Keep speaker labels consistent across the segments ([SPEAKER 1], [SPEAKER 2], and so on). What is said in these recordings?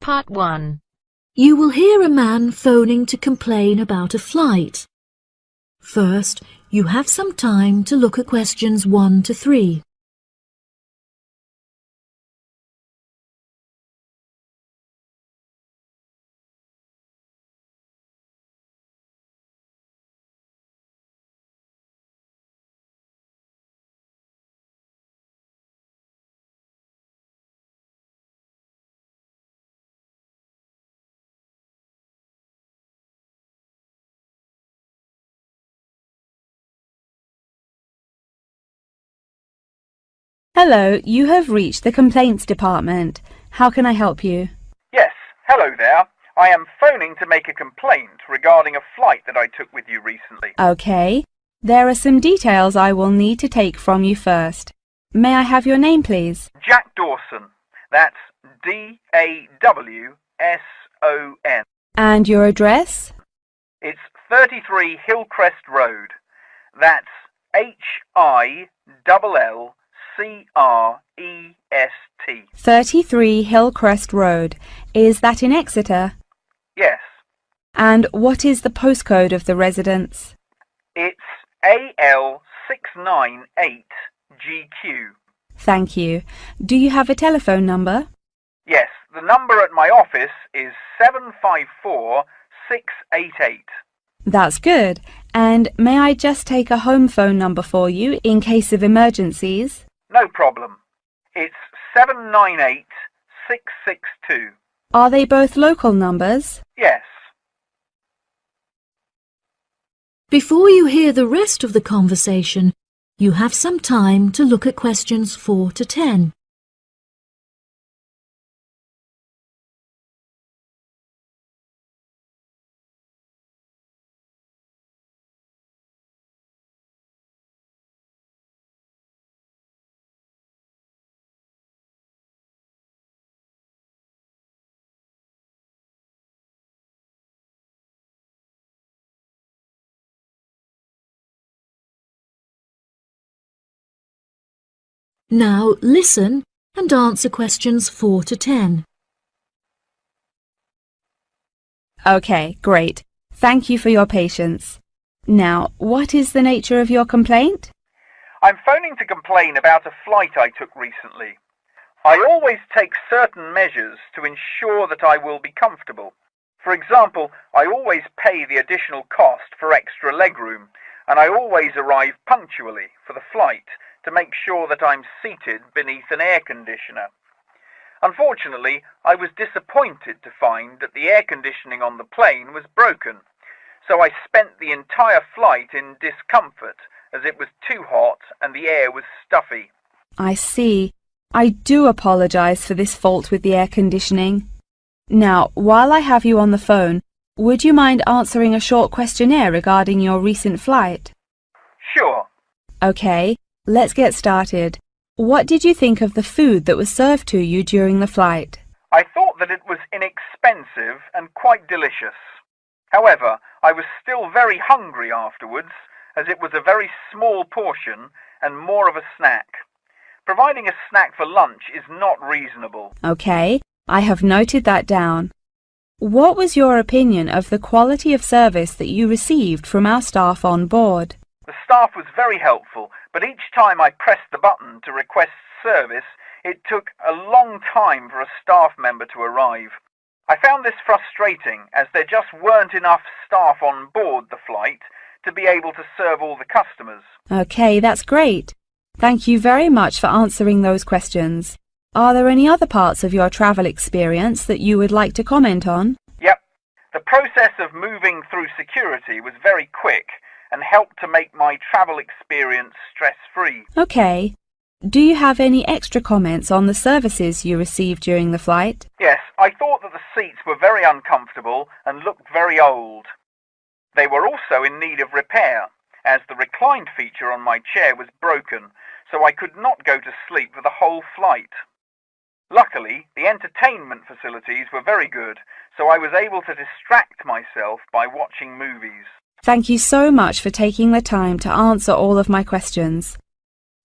[SPEAKER 1] Part 1.
[SPEAKER 2] You will hear a man phoning to complain about a flight. First, you have some time to look at questions 1 to 3.
[SPEAKER 3] Hello, you have reached the complaints department. How can I help you?
[SPEAKER 4] Yes, hello there. I am phoning to make a complaint regarding a flight that I took with you recently.
[SPEAKER 3] Okay. There are some details I will need to take from you first. May I have your name, please?
[SPEAKER 4] Jack Dawson. That's D-A-W-S-O-N.
[SPEAKER 3] And your address?
[SPEAKER 4] It's 33 Hillcrest Road. That's Hillcrest.
[SPEAKER 3] 33 Hillcrest Road. Is that in Exeter?
[SPEAKER 4] Yes.
[SPEAKER 3] And what is the postcode of the residence?
[SPEAKER 4] It's AL698GQ.
[SPEAKER 3] Thank you. Do you have a telephone number?
[SPEAKER 4] Yes, the number at my office is 754688.
[SPEAKER 3] That's good. And may I just take a home phone number for you in case of emergencies?
[SPEAKER 4] No problem. It's 798662.
[SPEAKER 3] Are they both local numbers?
[SPEAKER 4] Yes.
[SPEAKER 2] Before you hear the rest of the conversation, you have some time to look at questions 4 to 10. Now listen and answer questions 4 to 10.
[SPEAKER 3] Okay, great. Thank you for your patience. Now, what is the nature of your complaint?
[SPEAKER 4] I'm phoning to complain about a flight I took recently. I always take certain measures to ensure that I will be comfortable. For example, I always pay the additional cost for extra legroom, and I always arrive punctually for the flight to make sure that I'm seated beneath an air conditioner. Unfortunately, I was disappointed to find that the air conditioning on the plane was broken, so I spent the entire flight in discomfort as it was too hot and the air was stuffy.
[SPEAKER 3] I see. I do apologize for this fault with the air conditioning. Now, while I have you on the phone, would you mind answering a short questionnaire regarding your recent flight?
[SPEAKER 4] Sure.
[SPEAKER 3] Okay. Let's get started. What did you think of the food that was served to you during the flight?
[SPEAKER 4] I thought that it was inexpensive and quite delicious. However, I was still very hungry afterwards, as it was a very small portion and more of a snack. Providing a snack for lunch is not reasonable.
[SPEAKER 3] Okay, I have noted that down. What was your opinion of the quality of service that you received from our staff on board?
[SPEAKER 4] The staff was very helpful, but each time I pressed the button to request service, it took a long time for a staff member to arrive. I found this frustrating, as there just weren't enough staff on board the flight to be able to serve all the customers.
[SPEAKER 3] Okay, that's great. Thank you very much for answering those questions. Are there any other parts of your travel experience that you would like to comment on?
[SPEAKER 4] Yep. The process of moving through security was very quick and helped to make my travel experience stress-free.
[SPEAKER 3] Okay. Do you have any extra comments on the services you received during the flight?
[SPEAKER 4] Yes, I thought that the seats were very uncomfortable and looked very old. They were also in need of repair, as the reclined feature on my chair was broken, so I could not go to sleep for the whole flight. Luckily, the entertainment facilities were very good, so I was able to distract myself by watching movies.
[SPEAKER 3] Thank you so much for taking the time to answer all of my questions.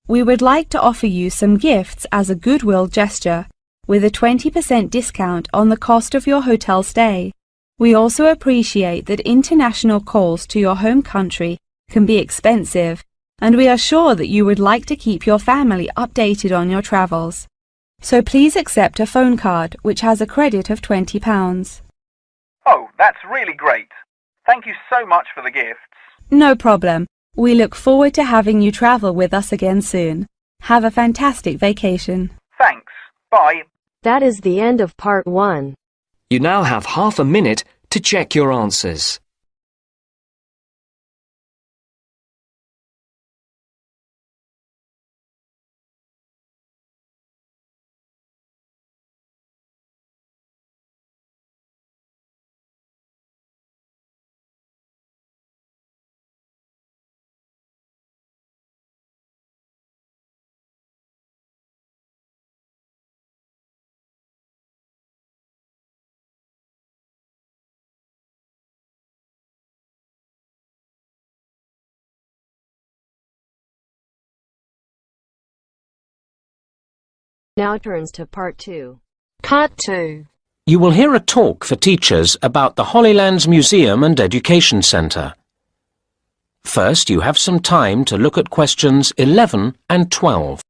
[SPEAKER 3] We would like to offer you some gifts as a goodwill gesture. with a 20% discount on the cost of your hotel stay. We also appreciate that international calls to your home country can be expensive, and we are sure that you would like to keep your family updated on your travels. So please accept a phone card which has a credit of £20.
[SPEAKER 4] Oh, that's really great. Thank you so much for the gifts.
[SPEAKER 3] No problem. We look forward to having you travel with us again soon. Have a fantastic vacation.
[SPEAKER 4] Thanks. Bye.
[SPEAKER 1] That is the end of part 1.
[SPEAKER 5] You now have half a minute to check your answers.
[SPEAKER 1] Now turns to part 2. Part 2.
[SPEAKER 6] You will hear a talk for teachers about the Holylands Museum and Education Centre. First, you have some time to look at questions 11 and 12.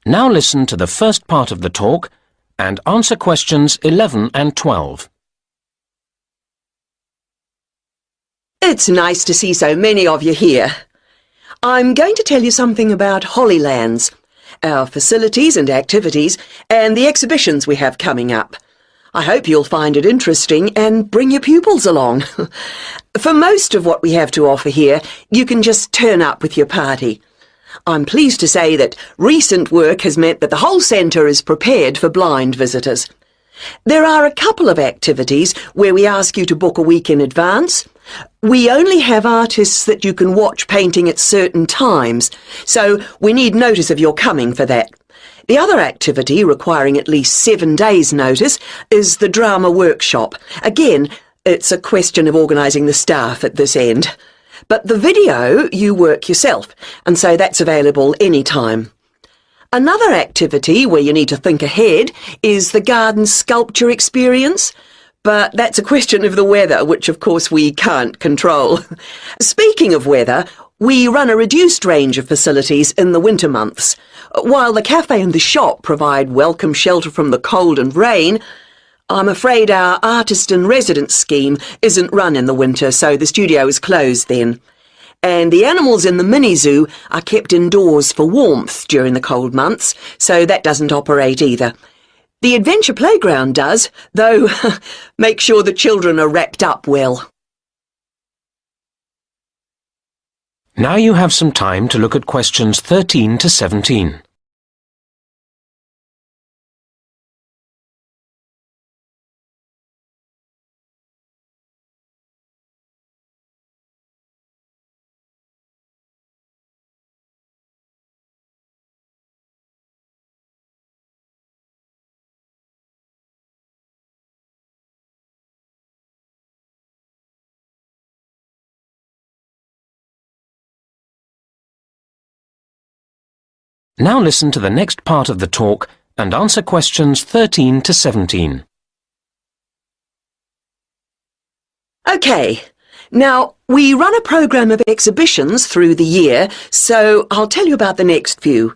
[SPEAKER 6] Now listen to the first part of the talk and answer questions 11 and 12.
[SPEAKER 7] It's nice to see so many of you here. I'm going to tell you something about Holylands, our facilities and activities, and the exhibitions we have coming up. I hope you'll find it interesting and bring your pupils along. For most of what we have to offer here, you can just turn up with your party. I'm pleased to say that recent work has meant that the whole centre is prepared for blind visitors. There are a couple of activities where we ask you to book a week in advance. We only have artists that you can watch painting at certain times, so we need notice of your coming for that. The other activity, requiring at least 7 days' notice, is the drama workshop. Again, it's a question of organising the staff at this end. But the video you work yourself, and so that's available any time. Another activity where you need to think ahead is the garden sculpture experience, but that's a question of the weather, which of course we can't control. Speaking of weather, we run a reduced range of facilities in the winter months. While the cafe and the shop provide welcome shelter from the cold and rain, I'm afraid our artist-in-residence scheme isn't run in the winter, so the studio is closed then. And the animals in the mini-zoo are kept indoors for warmth during the cold months, so that doesn't operate either. The adventure playground does, though make sure the children are wrapped up well.
[SPEAKER 6] Now you have some time to look at questions 13 to 17. Now listen to the next part of the talk and answer questions 13 to 17.
[SPEAKER 7] OK, now we run a programme of exhibitions through the year, so I'll tell you about the next few.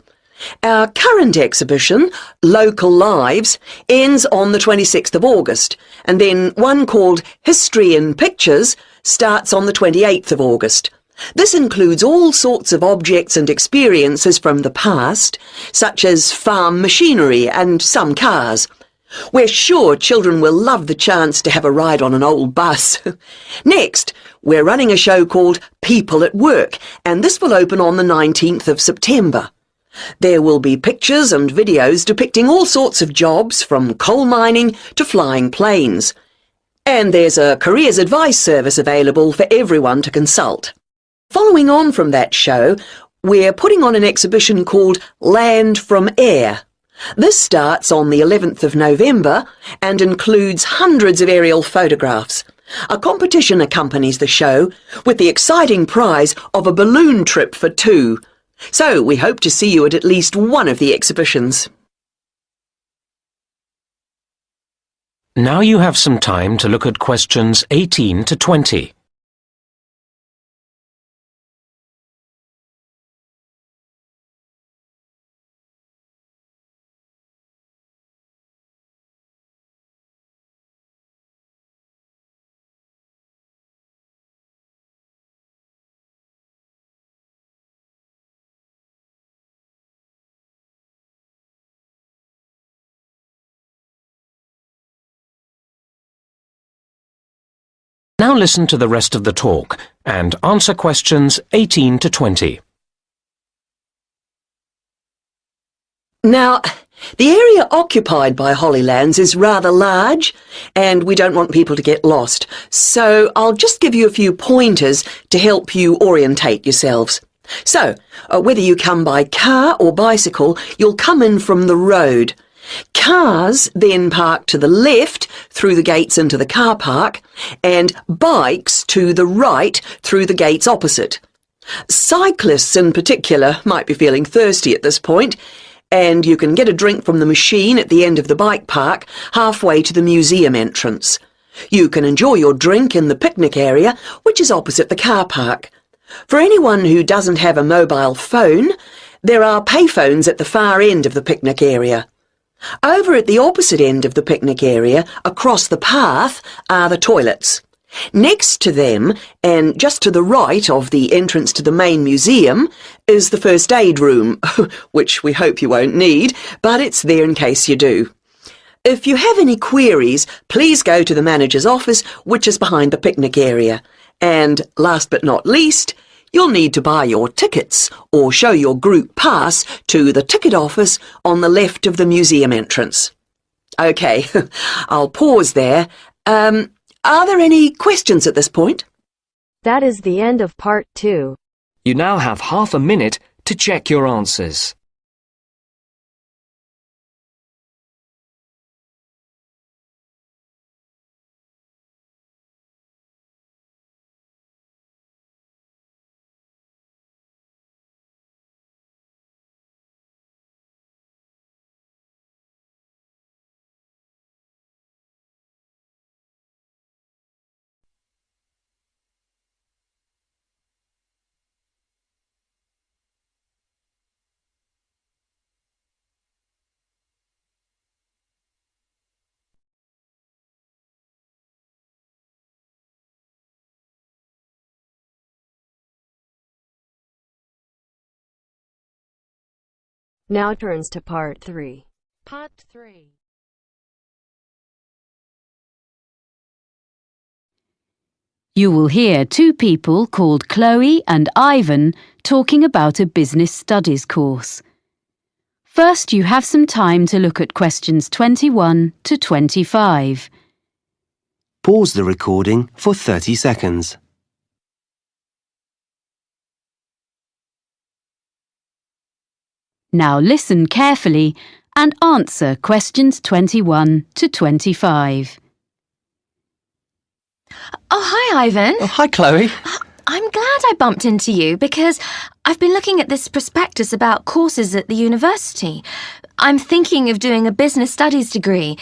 [SPEAKER 7] Our current exhibition, Local Lives, ends on the 26th of August, and then one called History in Pictures starts on the 28th of August. This includes all sorts of objects and experiences from the past, such as farm machinery and some cars. We're sure children will love the chance to have a ride on an old bus. Next, we're running a show called People at Work, and this will open on the 19th of September. There will be pictures and videos depicting all sorts of jobs from coal mining to flying planes. And there's a careers advice service available for everyone to consult. Following on from that show, we're putting on an exhibition called Land from Air. This starts on the 11th of November and includes hundreds of aerial photographs. A competition accompanies the show with the exciting prize of a balloon trip for two. So we hope to see you at least one of the exhibitions.
[SPEAKER 6] Now you have some time to look at questions 18 to 20. Now listen to the rest of the talk and answer questions 18 to 20.
[SPEAKER 7] Now, the area occupied by Hollylands is rather large and we don't want people to get lost, so I'll just give you a few pointers to help you orientate yourselves. So, whether you come by car or bicycle, you'll come in from the road. Cars then park to the left through the gates into the car park and bikes to the right through the gates opposite. Cyclists in particular might be feeling thirsty at this point, and you can get a drink from the machine at the end of the bike park halfway to the museum entrance. You can enjoy your drink in the picnic area, which is opposite the car park. For anyone who doesn't have a mobile phone, there are payphones at the far end of the picnic area. Over at the opposite end of the picnic area, across the path, are the toilets. Next to them, and just to the right of the entrance to the main museum, is the first aid room, which we hope you won't need, but it's there in case you do. If you have any queries, please go to the manager's office, which is behind the picnic area. And last but not least, you'll need to buy your tickets or show your group pass to the ticket office on the left of the museum entrance. OK, I'll pause there. Are there any questions at this point?
[SPEAKER 1] That is the end of part 2.
[SPEAKER 5] You now have half a minute to check your answers.
[SPEAKER 1] Now turns to part 3. Part 3.
[SPEAKER 8] You will hear two people called Chloe and Ivan talking about a business studies course. First, you have some time to look at questions 21 to 25.
[SPEAKER 9] Pause the recording for 30 seconds.
[SPEAKER 8] Now listen carefully and answer questions 21 to 25.
[SPEAKER 10] Oh, hi, Ivan.
[SPEAKER 9] Oh, hi, Chloe.
[SPEAKER 10] I'm glad I bumped into you because I've been looking at this prospectus about courses at the university. I'm thinking of doing a business studies degree.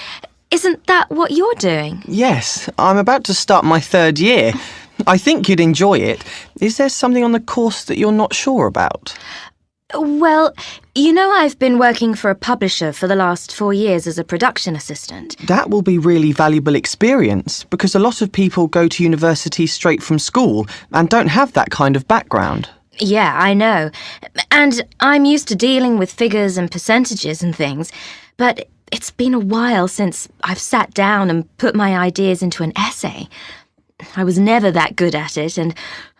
[SPEAKER 10] Isn't that what you're doing?
[SPEAKER 9] Yes, I'm about to start my 3rd year. I think you'd enjoy it. Is there something on the course that you're not sure about?
[SPEAKER 10] Well, you know I've been working for a publisher for the last 4 years as a production assistant.
[SPEAKER 9] That will be really valuable experience because a lot of people go to university straight from school and don't have that kind of background.
[SPEAKER 10] Yeah, I know. And I'm used to dealing with figures and percentages and things, but it's been a while since I've sat down and put my ideas into an essay. I was never that good at it, and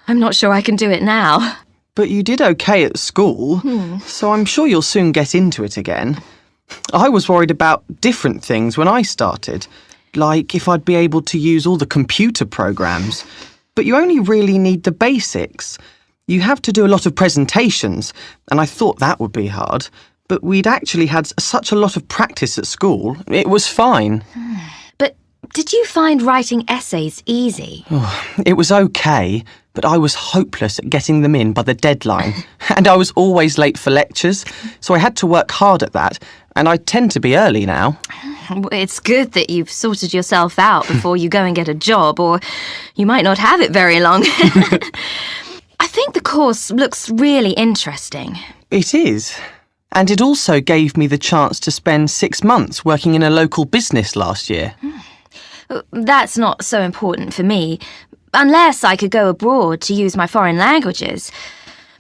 [SPEAKER 10] I'm not sure I can do it now.
[SPEAKER 9] But you did okay at school, so I'm sure you'll soon get into it again. I was worried about different things when I started, like if I'd be able to use all the computer programs. But you only really need the basics. You have to do a lot of presentations, and I thought that would be hard. But we'd actually had such a lot of practice at school, it was fine.
[SPEAKER 10] But did you find writing essays easy?
[SPEAKER 9] It was okay, but I was hopeless at getting them in by the deadline. And I was always late for lectures, so I had to work hard at that, and I tend to be early now.
[SPEAKER 10] It's good that you've sorted yourself out before you go and get a job, or you might not have it very long. I think the course looks really interesting.
[SPEAKER 9] It is. And it also gave me the chance to spend 6 months working in a local business last year.
[SPEAKER 10] That's not so important for me, unless I could go abroad to use my foreign languages.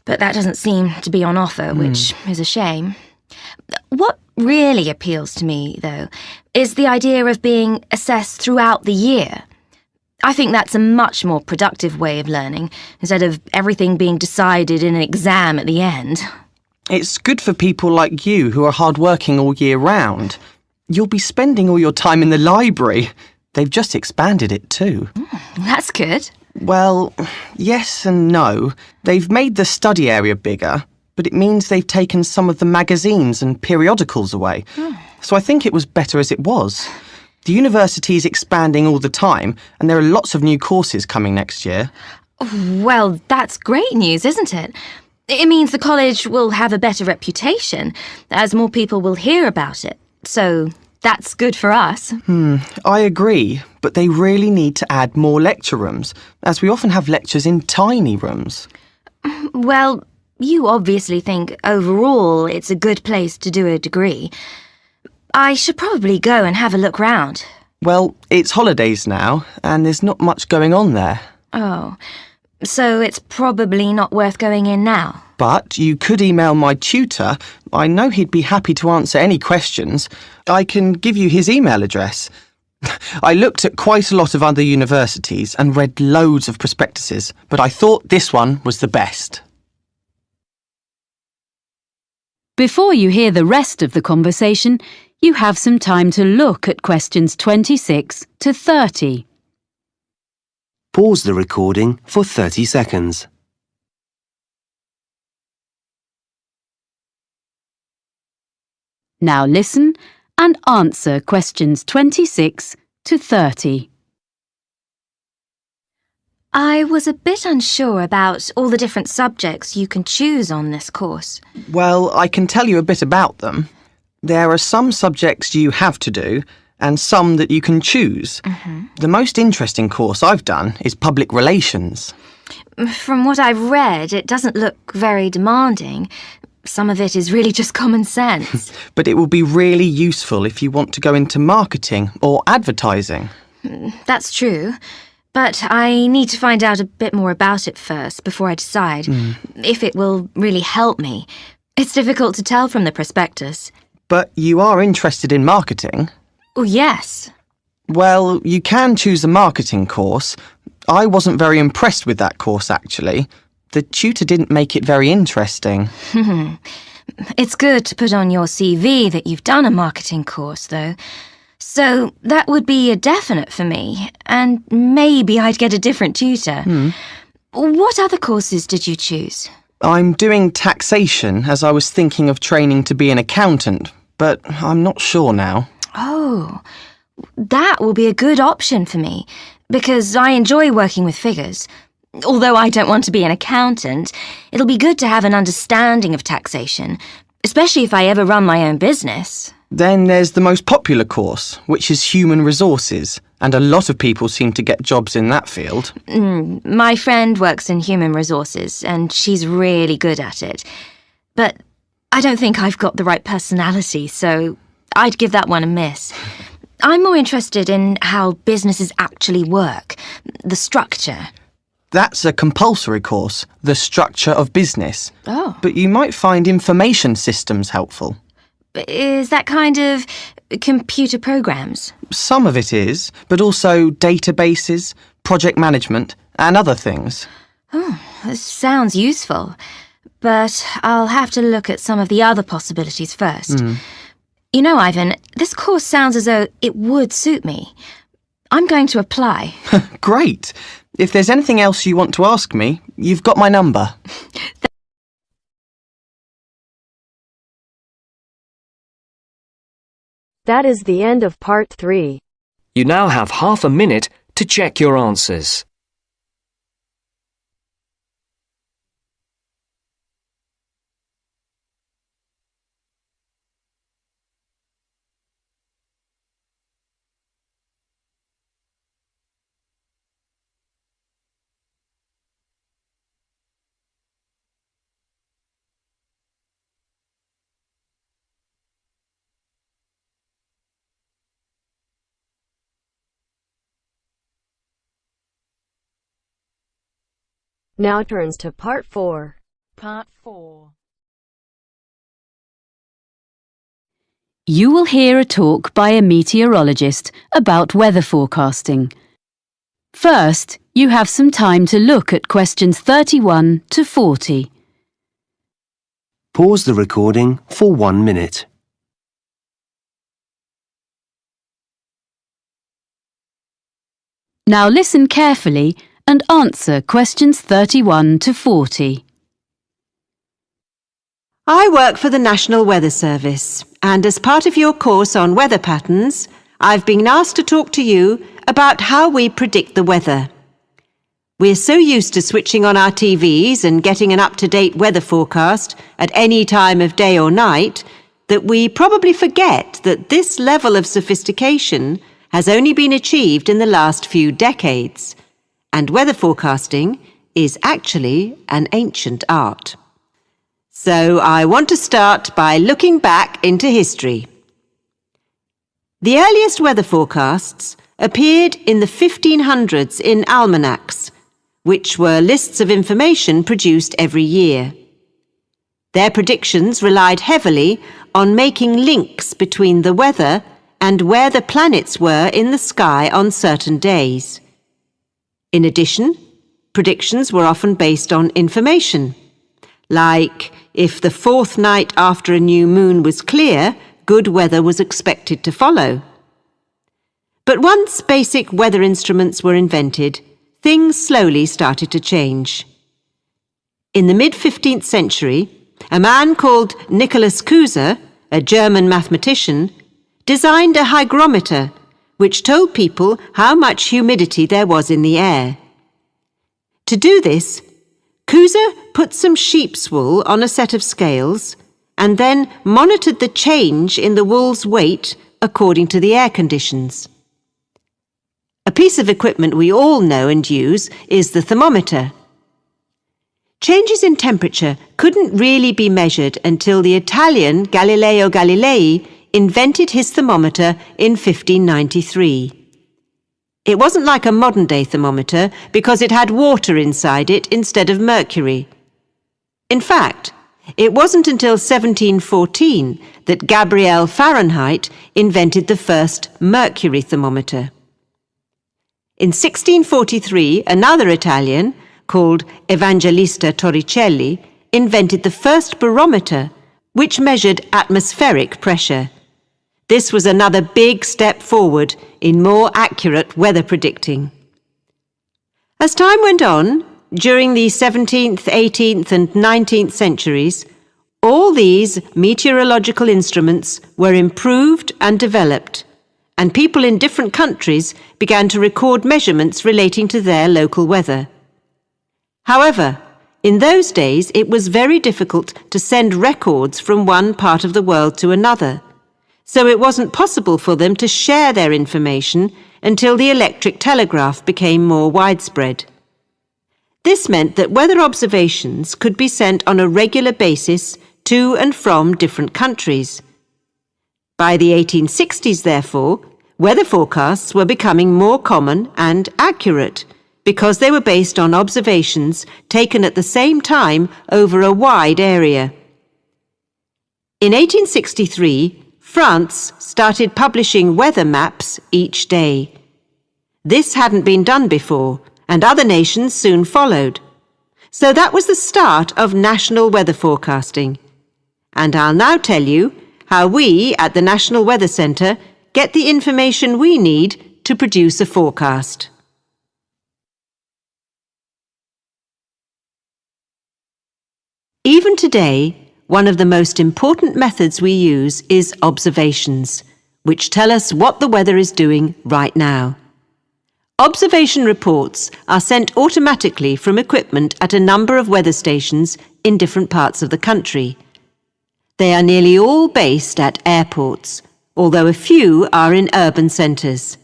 [SPEAKER 10] But that doesn't seem to be on offer, which is a shame. What really appeals to me, though, is the idea of being assessed throughout the year. I think that's a much more productive way of learning, instead of everything being decided in an exam at the end.
[SPEAKER 9] It's good for people like you who are hard-working all year round. You'll be spending all your time in the library. They've just expanded it too.
[SPEAKER 10] That's good.
[SPEAKER 9] Well, yes and no. They've made the study area bigger, but it means they've taken some of the magazines and periodicals away. So I think it was better as it was. The university is expanding all the time, and there are lots of new courses coming next year.
[SPEAKER 10] Well, that's great news, isn't it? It means the college will have a better reputation, as more people will hear about it. So that's good for us.
[SPEAKER 9] I agree, but they really need to add more lecture rooms, as we often have lectures in tiny rooms.
[SPEAKER 10] Well, you obviously think overall it's a good place to do a degree. I should probably go and have a look round.
[SPEAKER 9] Well, it's holidays now, and there's not much going on there.
[SPEAKER 10] Oh, so it's probably not worth going in now.
[SPEAKER 9] But you could email my tutor. I know he'd be happy to answer any questions. I can give you his email address. I looked at quite a lot of other universities and read loads of prospectuses, but I thought this one was the best.
[SPEAKER 8] Before you hear the rest of the conversation, you have some time to look at questions 26 to 30.
[SPEAKER 11] Pause the recording for 30 seconds.
[SPEAKER 8] Now listen and answer questions 26 to 30.
[SPEAKER 10] I was a bit unsure about all the different subjects you can choose on this course.
[SPEAKER 9] Well, I can tell you a bit about them. There are some subjects you have to do, and some that you can choose. The most interesting course I've done is public relations.
[SPEAKER 10] From what I've read, it doesn't look very demanding. Some of it is really just common sense.
[SPEAKER 9] But it will be really useful if you want to go into marketing or advertising.
[SPEAKER 10] That's true. But I need to find out a bit more about it first before I decide if it will really help me. It's difficult to tell from the prospectus.
[SPEAKER 9] But you are interested in marketing?
[SPEAKER 10] Oh, yes.
[SPEAKER 9] Well, you can choose a marketing course. I wasn't very impressed with that course, actually. The tutor didn't make it very interesting.
[SPEAKER 10] It's good to put on your CV that you've done a marketing course, though. So that would be a definite for me, and maybe I'd get a different tutor. What other courses did you choose?
[SPEAKER 9] I'm doing taxation, as I was thinking of training to be an accountant, but I'm not sure now.
[SPEAKER 10] Oh, that will be a good option for me, because I enjoy working with figures. Although I don't want to be an accountant, it'll be good to have an understanding of taxation, especially if I ever run my own business.
[SPEAKER 9] Then there's the most popular course, which is human resources, and a lot of people seem to get jobs in that field.
[SPEAKER 10] My friend works in human resources, and she's really good at it. But I don't think I've got the right personality, so I'd give that one a miss. I'm more interested in how businesses actually work, the structure.
[SPEAKER 9] That's a compulsory course, the structure of business.
[SPEAKER 10] Oh.
[SPEAKER 9] But you might find information systems helpful.
[SPEAKER 10] Is that kind of computer programs?
[SPEAKER 9] Some of it is, but also databases, project management, and other things.
[SPEAKER 10] Oh, This sounds useful, but I'll have to look at some of the other possibilities first. You know, Ivan, this course sounds as though it would suit me. I'm going to apply.
[SPEAKER 9] Great. If there's anything else you want to ask me, you've got my number.
[SPEAKER 1] That is the end of part 3.
[SPEAKER 5] You now have half a minute to check your answers.
[SPEAKER 1] Now turns to part 4.
[SPEAKER 12] Part 4.
[SPEAKER 8] You will hear a talk by a meteorologist about weather forecasting. First, you have some time to look at questions 31 to 40.
[SPEAKER 11] Pause the recording for 1 minute.
[SPEAKER 8] Now listen carefully and answer questions 31 to 40.
[SPEAKER 13] I work for the National Weather Service, and as part of your course on weather patterns, I've been asked to talk to you about how we predict the weather. We're so used to switching on our TVs and getting an up-to-date weather forecast at any time of day or night that we probably forget that this level of sophistication has only been achieved in the last few decades, and weather forecasting is actually an ancient art. So I want to start by looking back into history. The earliest weather forecasts appeared in the 1500s in almanacs, which were lists of information produced every year. Their predictions relied heavily on making links between the weather and where the planets were in the sky on certain days. In addition, predictions were often based on information, like if the fourth night after a new moon was clear, good weather was expected to follow. But once basic weather instruments were invented, things slowly started to change. In the mid-15th century, a man called Nicholas Kuser, a German mathematician, designed a hygrometer which told people how much humidity there was in the air. To do this, Kuser put some sheep's wool on a set of scales and then monitored the change in the wool's weight according to the air conditions. A piece of equipment we all know and use is the thermometer. Changes in temperature couldn't really be measured until the Italian Galileo Galilei invented his thermometer in 1593. It wasn't like a modern-day thermometer because it had water inside it instead of mercury. In fact, it wasn't until 1714 that Gabriel Fahrenheit invented the first mercury thermometer. In 1643, another Italian, called Evangelista Torricelli, invented the first barometer, which measured atmospheric pressure. This was another big step forward in more accurate weather predicting. As time went on, during the 17th, 18th and 19th centuries, all these meteorological instruments were improved and developed, and people in different countries began to record measurements relating to their local weather. However, in those days it was very difficult to send records from one part of the world to another, so it wasn't possible for them to share their information until the electric telegraph became more widespread. This meant that weather observations could be sent on a regular basis to and from different countries. By the 1860s, therefore, weather forecasts were becoming more common and accurate because they were based on observations taken at the same time over a wide area. In 1863, France started publishing weather maps each day. This hadn't been done before, and other nations soon followed. So that was the start of national weather forecasting. And I'll now tell you how we at the National Weather Centre get the information we need to produce a forecast. Even today, one of the most important methods we use is observations, which tell us what the weather is doing right now. Observation reports are sent automatically from equipment at a number of weather stations in different parts of the country. They are nearly all based at airports, although a few are in urban centres.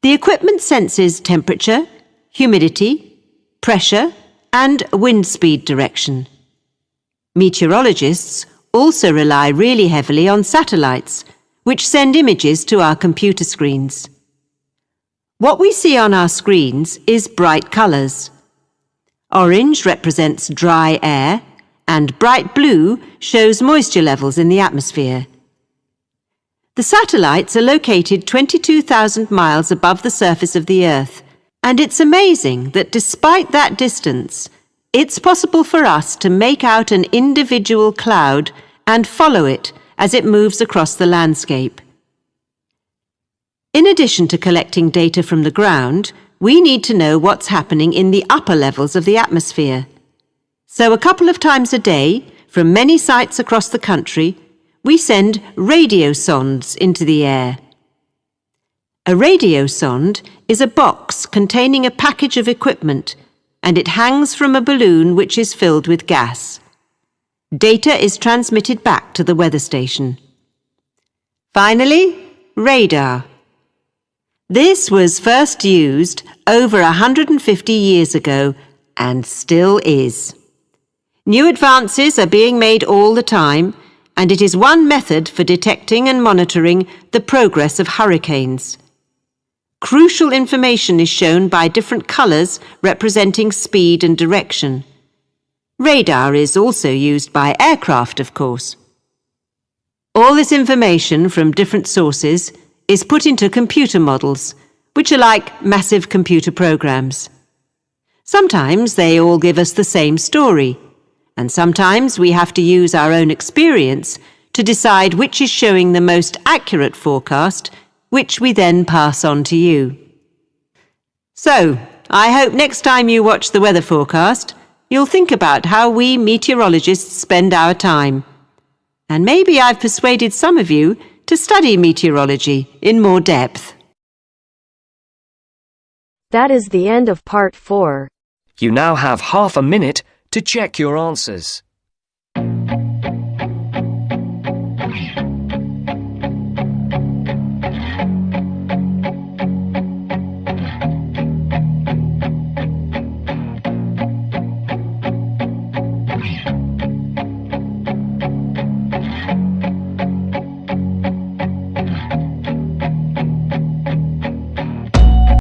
[SPEAKER 13] The equipment senses temperature, humidity, pressure, and wind speed direction. Meteorologists also rely really heavily on satellites, which send images to our computer screens. What we see on our screens is bright colours. Orange represents dry air, and bright blue shows moisture levels in the atmosphere. The satellites are located 22,000 miles above the surface of the Earth, and it's amazing that despite that distance, it's possible for us to make out an individual cloud and follow it as it moves across the landscape. In addition to collecting data from the ground, we need to know what's happening in the upper levels of the atmosphere. So a couple of times a day, from many sites across the country, we send radio sondes into the air. A radio sonde is a box containing a package of equipment, and it hangs from a balloon which is filled with gas. Data is transmitted back to the weather station. Finally, radar. This was first used over 150 years ago and still is. New advances are being made all the time, and it is one method for detecting and monitoring the progress of hurricanes. Crucial information is shown by different colours representing speed and direction. Radar is also used by aircraft, of course. All this information from different sources is put into computer models, which are like massive computer programs. Sometimes they all give us the same story, and sometimes we have to use our own experience to decide which is showing the most accurate forecast, which we then pass on to you. So, I hope next time you watch the weather forecast, you'll think about how we meteorologists spend our time. And maybe I've persuaded some of you to study meteorology in more depth.
[SPEAKER 1] That is the end of part 4.
[SPEAKER 5] You now have half a minute to check your answers.